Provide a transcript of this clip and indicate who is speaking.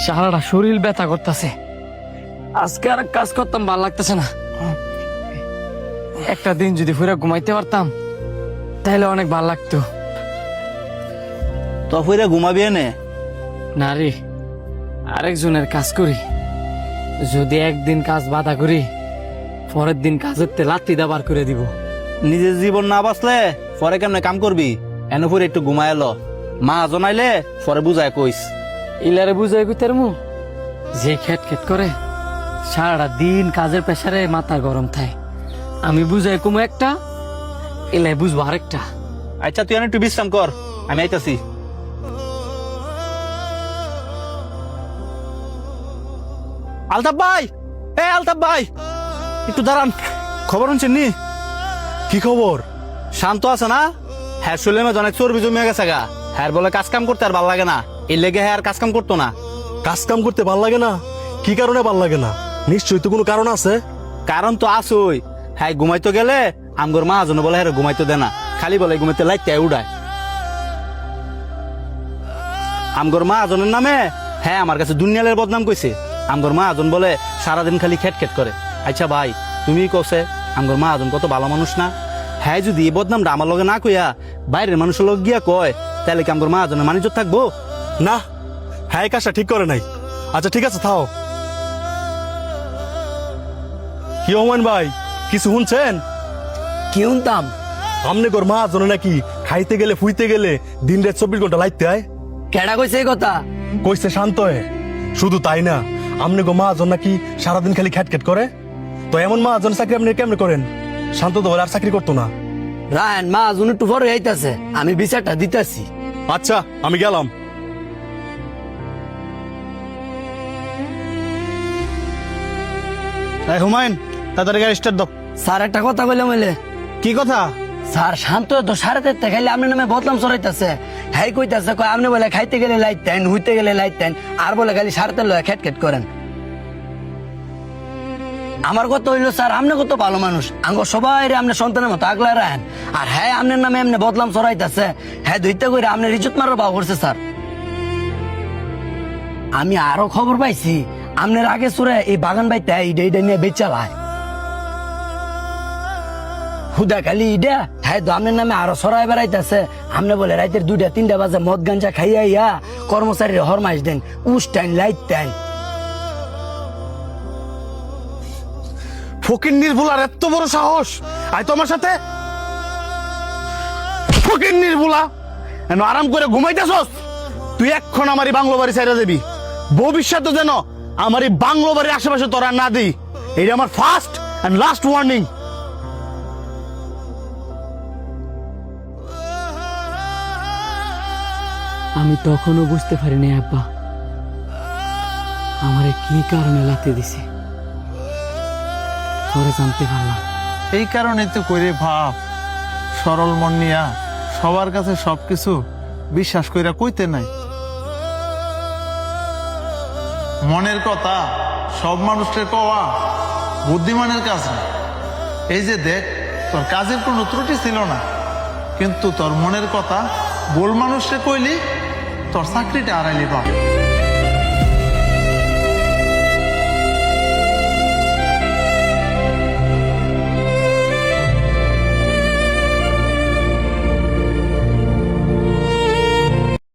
Speaker 1: সারাটা শরীর ব্যথা করতেছে। আজকে আর কাজ করতাম ভালো লাগতেছে না। একটা দিন যদি ফুরা ঘুমাইতে পারতাম তাহলে অনেক ভালো লাগতো।
Speaker 2: তো ফিরে ঘুমাবি এনে?
Speaker 1: না রে, আরেকজনের কাজ করি। যদি একদিন কাজ বাধা করি, পরের দিন কাজের লাত্তি দাবার করে দিব।
Speaker 2: নিজের জীবন না বাঁচলে পরে কেমনে কাম করবি? এনে ফুরে একটু ঘুমায় এলো, মা জনাইলে পরে বুঝায় কইস।
Speaker 1: ইলারে বুঝাই কইতার মু যে খেট খেট করে সারাটা দিন কাজের প্রেসারে মাথা গরম থাকে। আমি বুঝাই কমু একটা, এলাই বুঝবো আরেকটা।
Speaker 2: আচ্ছা তুই একটু বিশ্রাম কর, আমি আইতাছি। আলতাফ ভাই, আলতাফ ভাই একটু দাঁড়ান, খবর শুনছেন নি?
Speaker 3: কি খবর?
Speaker 2: শান্ত আছে না? হ্যাঁ শুনলে অনেক চর্বি জমিয়ে গেছে গা। হ্যাঁ বলে কাজ কাম করতে আর ভাল লাগে না, এর লেগে হ্যাঁ আর কাজ কাম করতো না।
Speaker 3: কাজ কাম করতে ভাল লাগে না? কি কারণে ভাল লাগে না? নিশ্চয়ই তো কোনো কারণ আছে।
Speaker 2: কারণ তো আসই, হ্যাঁ ঘুমাইতে গেলে আমগর মা যেন বলে হ্যাঁ ঘুমাইতে দে না, খালি বলে ঘুমাইতে লাইতে উড়ায়। আমগর মা আজনের নামে হ্যাঁ আমার কাছে দুনিয়ালের বদনাম কইছে। আমগর মা আজন বলে সারাদিন খালি খেট খেট করে। আচ্ছা ভাই তুমি কছে আমগর মা আজন কত ভালো মানুষ না? হ্যাঁ যদি এই বদনামটা আমার লগে না কইয়া বাইরের মানুষের লগে গিয়া কয়, তাহলে কি আমগর মা আজনের মানিজ্য থাকবো?
Speaker 3: না, হ্যাঁ এই কাজটা ঠিক করে নাই। আচ্ছা ঠিক আছে থাও। কি হুমায়ুন ভাই, কিছু শুনছেন?
Speaker 1: কি শুনতাম?
Speaker 3: আমনে গোর মা জানো নাকি খাইতে গেলে ফুইতে গেলে দিন রাত 24 ঘন্টা লাইতে হয়।
Speaker 1: কেডা কইছে এই কথা?
Speaker 3: কইছে শান্ত হয়ে। শুধু তাই না, আমনে গো মা জন নাকি সারাদিন খালি খ্যাট করে। তো এমন মা জন চাকরি আপনি কেমনে করেন? শান্ত তো বলে আর চাকরি করতো না।
Speaker 1: রায়ন মা আজুন একটু পরে আইতাছে, আমি বিচারটা দিতেছি।
Speaker 3: আচ্ছা আমি গেলাম।
Speaker 2: হুমায়ুন তাড়াতাড়ি গাড়ি স্টার্ট দাও।
Speaker 1: স্যার একটা কথা কইলাম হইলে।
Speaker 2: কি কথা?
Speaker 1: স্যার শান্ত তো 4:30 খাইলে আপনার নামে বদনাম চড়াইতেছে। হ্যাঁ কইতাছে কয় আপনি বলে খাইতে গেলে লাইতেন, হইতে গেলে লাইতেন, আর বলে খালি 3:30 লয় খেট খেট করেন। আমার কথা হইলো স্যার আপনি কত ভালো মানুষ, আঙ্গ সবাই আপনি সন্তানের মতো আগলা রাখেন, আর হ্যাঁ আপনার নামে এমনি বদনাম চড়াইতেছে। হ্যাঁ দুইটা করে আপনার ইজ্জত মারার ভাব করছে স্যার। আমি আরো খবর পাইছি আপনার আগে সুরে এই বাগান বাইতে ইডা নিয়ে বেচালায়। হুদা খালি ইডা হ্যাঁ তো আপনার নামে আরো সরাই বেড়াইতেছে। আপনি বলে রাইতের 2টা-3টা বাজে মদ গাঞ্জা খাইয়া ইয়া কর্মচারীর হরমাইশ দেন, উস্টাইন লাইতেন।
Speaker 3: ফকিন্নির বুলার এত বড় সাহস, আয় তোমার সাথে। ফকিন্নির বুলা এন আরাম করে ঘুমাইতেছস? তুই এখন আমার এই বাংলো বাড়ি ছেড়ে দিবি। ভবিষ্যতে যেন আমার এই বাংলো বাড়ির আশেপাশে তোরা না দিই, এটা আমার ফার্স্ট এন্ড লাস্ট ওয়ার্নিং।
Speaker 1: আমি তখনও বুঝতে পারিনি আব্বা আমারে কি কারণে লাথি দিছে, পরে জানতে পারলাম।
Speaker 4: এই কারণে তো করে ভাব সরল মন নিয়া সবার কাছে সবকিছু বিশ্বাস কইরা কইতে নাই। মনের কথা সব মানুষের কওয়া বুদ্ধিমানের কাজ না। এই যে দেখ তোর কাজের কোনো ত্রুটি ছিল না, কিন্তু তোর মনের কথা ভুল মানুষে কইলি তোর চাকরিটা হারাইলি বাবা।